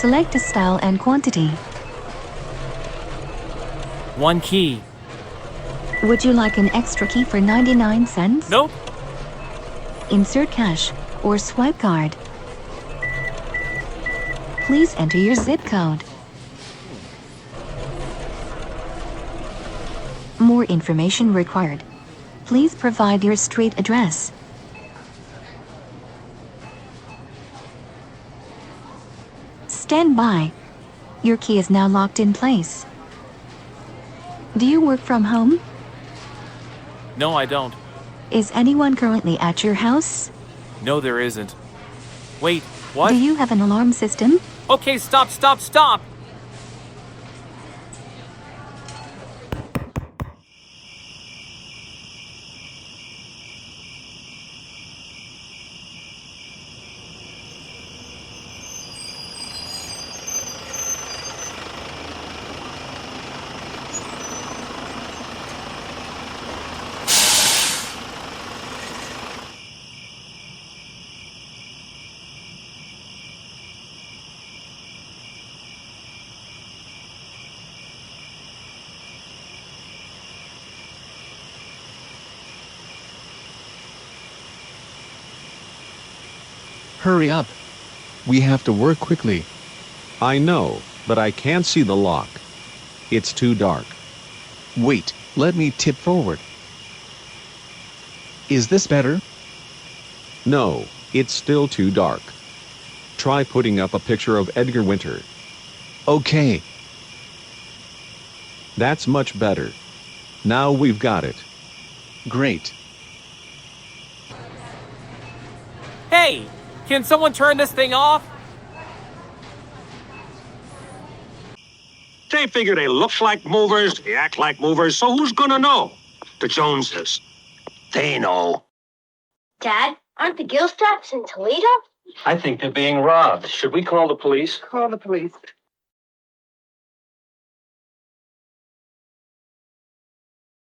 Select a style and quantity. 1 key. Would you like an extra key for 99 cents? Nope. Insert cash or swipe card. Please enter your zip code. More information required. Please provide your street address. Stand by. Your key is now locked in place. Do you work from home? No, I don't. Is anyone currently at your house? No, there isn't. Wait, what? Do you have an alarm system? Okay, stop, stop, stop! Hurry up. We have to work quickly. I know, but I can't see the lock. It's too dark. Wait, let me tip forward. Is this better? No, it's still too dark. Try putting up a picture of Edgar Winter. Okay. That's much better. Now we've got it. Great. Hey! Can someone turn this thing off? They figure they look like movers, they act like movers, so who's gonna know? The Joneses. They know. Dad, aren't the Gilstraps in Toledo? I think they're being robbed. Should we call the police? Call the police.